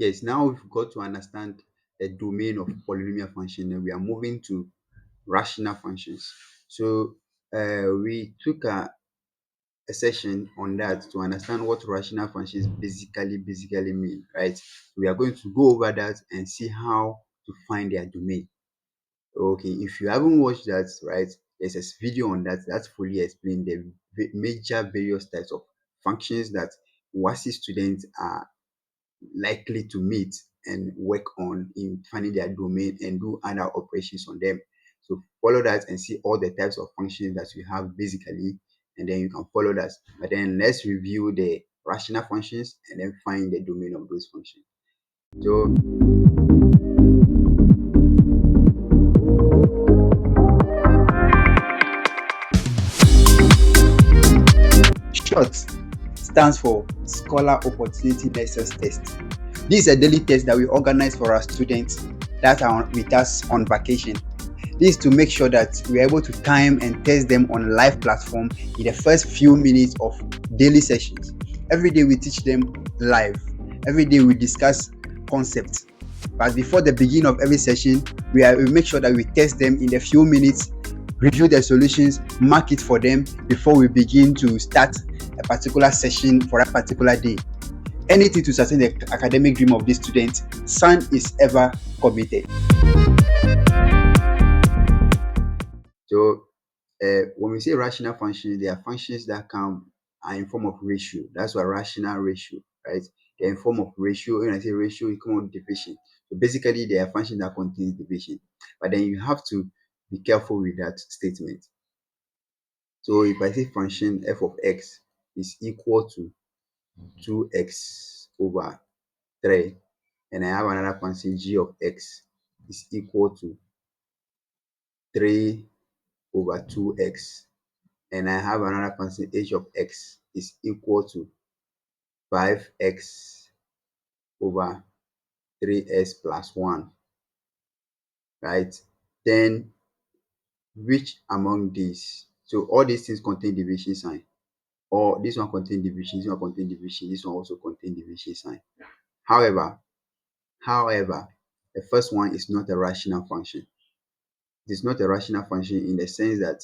Yes, now we've got to understand the domain of polynomial function, and we are moving to rational functions. So we took a session on that to understand what rational functions basically mean, right? We are going to go over that and see how to find their domain. Okay, if you haven't watched that, right, there's a video on that that's fully explained the major various types of functions that WASI students are likely to meet and work on in finding their domain and do other operations on them. So follow that and see all the types of functions that we have basically, and then you can follow that. But then let's review the rational functions and then find the domain of those functions. So SHORT stands for Scholar Opportunity Nexus Test. This is a daily test that we organize for our students that are with us on vacation. This is to make sure that we are able to time and test them on a live platform in the first few minutes of daily sessions. Every day we teach them live. Every day we discuss concepts. But before the beginning of every session, we make sure that we test them in the few minutes, review the solutions, mark it for them before we begin to start a particular session for a particular day. Anything to sustain the academic dream of this student, SAN is ever committed. So when we say rational functions, they are functions that come in form of ratio. That's why rational ratio, right? They're in form of ratio. When I say ratio, it comes with division. So basically, they are functions that contains division. But then you have to be careful with that statement. So if I say function f of x is equal to 2x over 3, and I have another function g of x is equal to 3 over 2x, and I have another function h of x is equal to 5x over 3x plus 1, right? Then which among these? So all these things contain division sign. Or this one contain division, this one contain division, this one also contain division sign. However, the first one is not a rational function. It is not a rational function in the sense that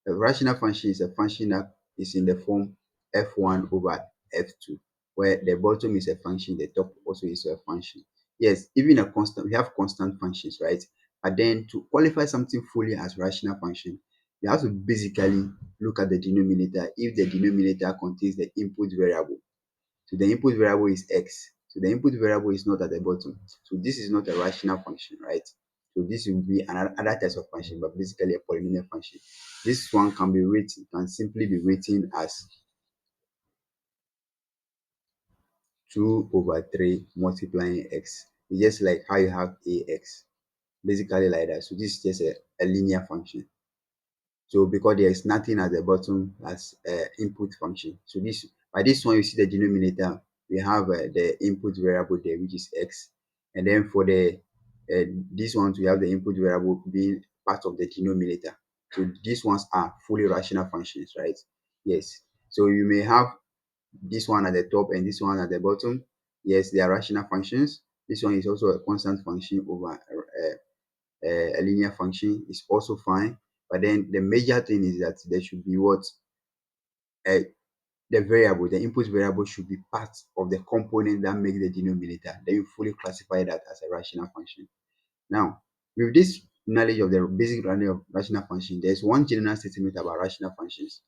a rational function is a function that is in the form f1 over f2, where the bottom is a function, the top also is a function. Yes, even a constant, we have constant functions, right? But then to qualify something fully as rational function, you have to basically look at the denominator if the denominator contains the input variable. So the input variable is x. So the input variable is not at the bottom. So this is not a rational function, right? So this will be another other types of function, but basically a polynomial function. This one can simply be written as 2 over 3 multiplying x. It's just like how you have ax, basically like that. So this is just a linear function. So because there is nothing at the bottom as input function. So this by this one you see the denominator, we have the input variable there, which is x, and then for the these ones we have the input variable being part of the denominator. So these ones are fully rational functions, right? Yes. So you may have this one at the top and this one at the bottom. Yes, they are rational functions. This one is also a constant function over a linear function is also fine. But then the major thing is that there should be what uh, the variable, the input variable should be part of the component that makes the denominator. Then you fully classify that as a rational function. Now, with this knowledge of the basic knowledge of rational function, there's one general statement about rational functions.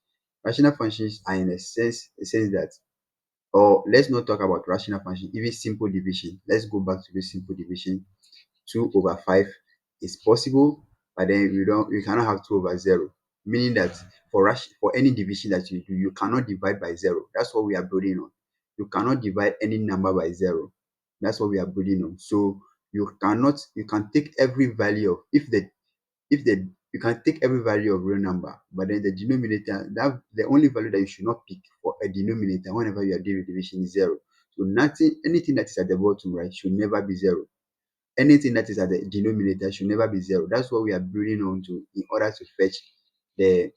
Rational functions are in a sense that, or let's not talk about rational function, even simple division. Let's go back to this simple division. 2 over 5 is possible, but then we cannot have 2 over 0, meaning that for any division that you do, you cannot divide by 0. That's what we are building on. You cannot divide any number by 0. That's what we are building on. So you can take every value of if the you can take every value of real number, but then the denominator, that the only value that you should not pick for a denominator whenever you are doing division is 0. So anything that is at the bottom, right, should never be 0. Anything that is at the denominator should never be 0. That's what we are building on to in order to fetch the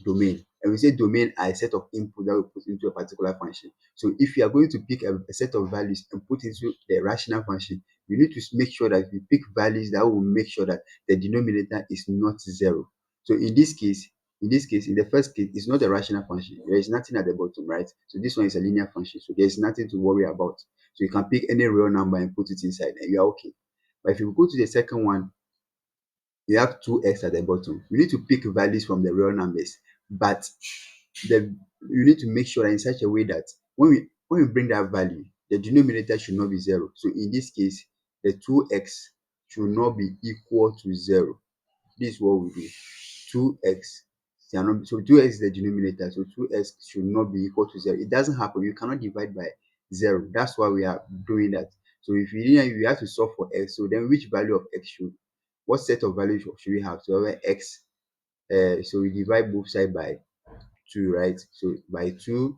domain. And we say domain are a set of input that we put into a particular function. So if you are going to pick a set of values and put into the rational function, you need to make sure that you pick values that will make sure that the denominator is not zero. So in the first case, it's not a rational function. There is nothing at the bottom, right? So this one is a linear function. So there's nothing to worry about. So you can pick any real number and put it inside and you are okay. But if you go to the second one, you have 2x at the bottom. You need to pick values from the real numbers, but you need to make sure that in such a way that when we bring that value, the denominator should not be zero. So in this case, the 2x should not be equal to zero. This is what we do. 2x, so 2x is the denominator, so 2x should not be equal to zero. It doesn't happen. You cannot divide by zero. That's why we are doing that. So if you have to solve for x, so then which value of x what set of values should we have? So over x, so we divide both sides by 2, right? So by 2,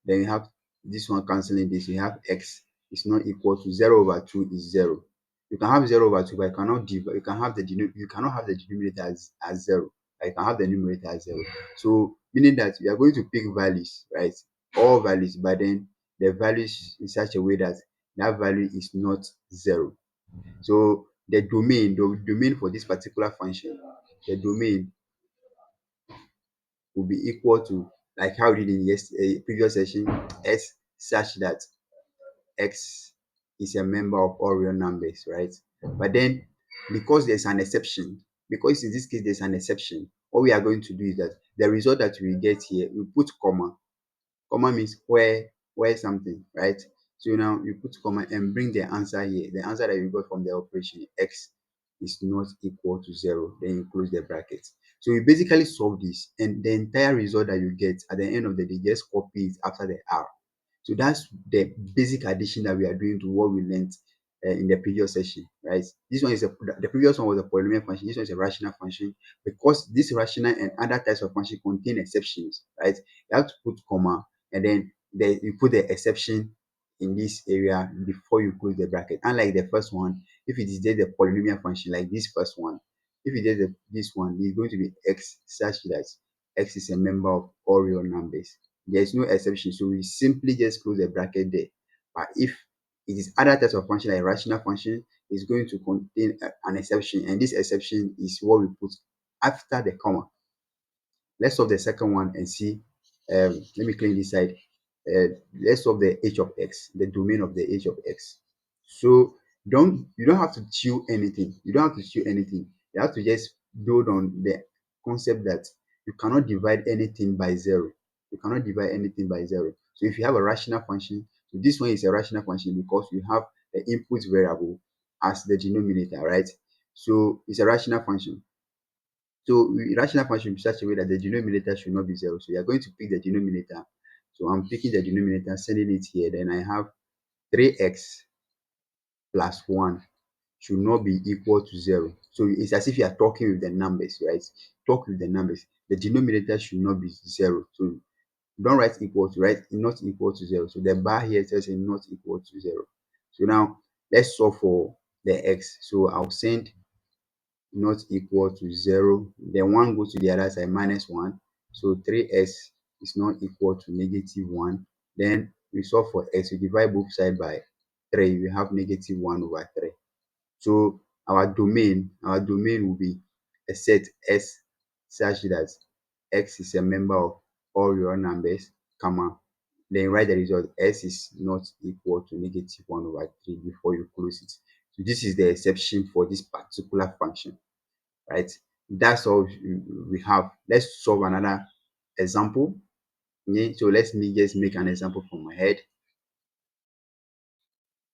then you have this one cancelling this. You have x is not equal to 0 over 2 is 0. You can have 0 over 2, but you cannot divide. You cannot have the denominator as 0. But you can have the numerator as 0. So meaning that we are going to pick values, right? All values, but then the values in such a way that that value is not 0. So the domain for this particular function, the domain will be equal to, like how we did in previous session, s such that x is a member of all real numbers, right? But then because there's an exception, because in this case there's an exception, what we are going to do is that the result that we get here, we put comma. Comma means where something, right? So now you put comma and bring the answer here. The answer that you got from the operation, x is not equal to 0. Then you close the bracket. So you basically solve this, and the entire result that you get at the end of the day, just copy it after the r. So that's the basic addition that we are doing to what we learned in the previous session, right? This one is the previous one was a polynomial function. This one is a rational function. Because this rational and other types of function contain exceptions, right? You have to put comma and then you put the exception in this area before you close the bracket. Unlike the first one, if it is just a polynomial function like this first one, if it is this one, it's going to be x such that x is a member of all real numbers. There's no exception, so we simply just close the bracket there. But if it is other types of function like rational function, is going to contain an exception, and this exception is what we put after the comma. Let's solve the second one and see. Let me clean this side. Let's solve the h of x, the domain of the h of x. So you don't have to chew anything. You don't have to chew anything. You have to just build on the concept that you cannot divide anything by 0. You cannot divide anything by 0. So if you have a rational function, so this one is a rational function because you have the input variable as the denominator, right? So it's a rational function. So rational function in such a way that the denominator should not be 0. So you are going to pick the denominator. So I'm picking the denominator, sending it here. Then I have 3x plus 1 should not be equal to 0. So it's as if you are talking with the numbers, right? Talk with the numbers. The denominator should not be 0. So don't write equal to, write not equal to 0. So the bar here tells you not equal to 0. So now let's solve for the x. So I'll send not equal to 0. Then 1 goes to the other side, minus 1. So 3x is not equal to negative 1. Then we solve for x. We divide both sides by 3. We have negative 1 over 3. So our domain will be a set S such that x is a member of all real numbers, comma. Then write the result s is not equal to negative 1 over 3 before you close it. So this is the exception for this particular function, right? That's all we have. Let's solve another example. Okay, so let me just make an example from my head.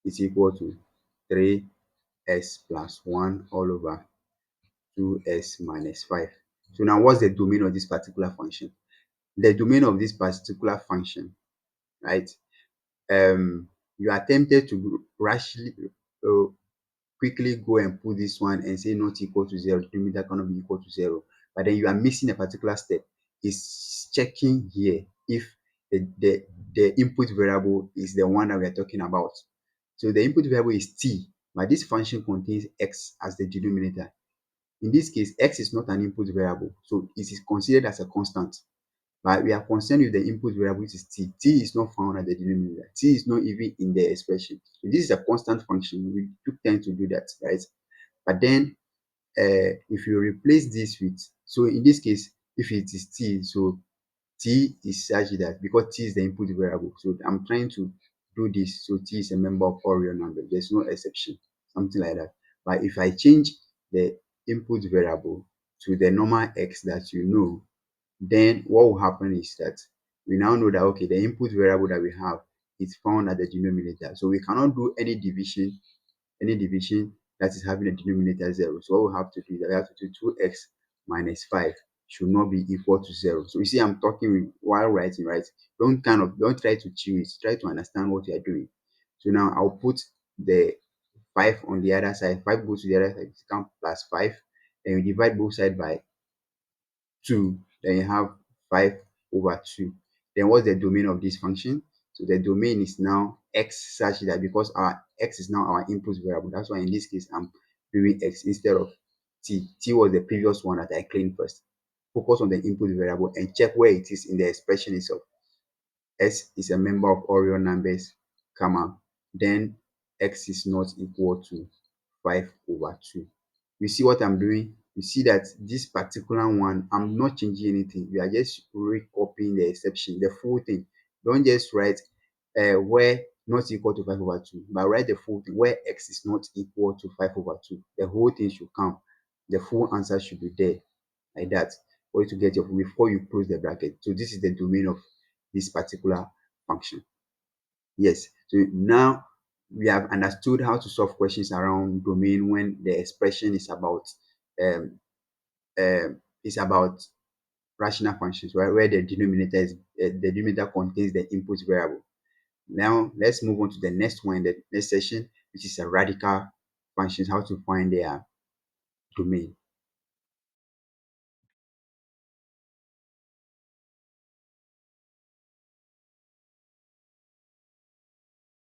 It's equal to 3s plus 1 all over 2s minus 5. So now what's the domain of this particular function? The domain of this particular function, right? You are tempted to rashly quickly go and put this one and say not equal to 0, denominator cannot be equal to 0. But then you are missing a particular step. Is checking here if the input variable is the one that we are talking about. So the input variable is t, but this function contains x as the denominator. In this case, x is not an input variable, so it is considered as a constant. But we are concerned with the input variable, which is t. T is not found at the denominator. T is not even in the expression. So this is a constant function. We do tend to do that, right? But then if you replace this with, so in this case, if it is t, so t is such that because t is the input variable, so I'm trying to do this, so t is a member of all real numbers. There's no exception, something like that. But if I change the input variable to the normal x that you know, then what will happen is that we now know that okay, the input variable that we have is found at the denominator. So we cannot do any division that is having a denominator 0. So what we have to do is that we have to do 2x minus 5 should not be equal to 0. So you see, I'm talking while writing, right? Don't try to choose, try to understand what you are doing. So now I'll put the 5 on the other side. 5 goes to the other side, it becomes plus 5. Then you divide both sides by 2, then you have 5 over 2. Then what's the domain of this function? So the domain is now x, such that because our x is now our input variable, that's why in this case I'm doing x instead of t. T was the previous one that I cleaned first. Focus on the input variable and check where it is in the expression itself. S is a member of all real numbers, comma, then x is not equal to 5 over 2. You see what I'm doing? You see that this particular one, I'm not changing anything. We are just recopying the exception, the full thing. Don't just write where not equal to 5 over 2, but write the full thing where x is not equal to 5 over 2. The whole thing should come. The full answer should be there, like that, for you to get your before you close the bracket. So this is the domain of this particular function. Yes, so now we have understood how to solve questions around domain when the expression um, is about rational functions, right? Where the denominator is the denominator contains the input variable. Now let's move on to the next one in the next session, which is a radical functions, how to find their domain.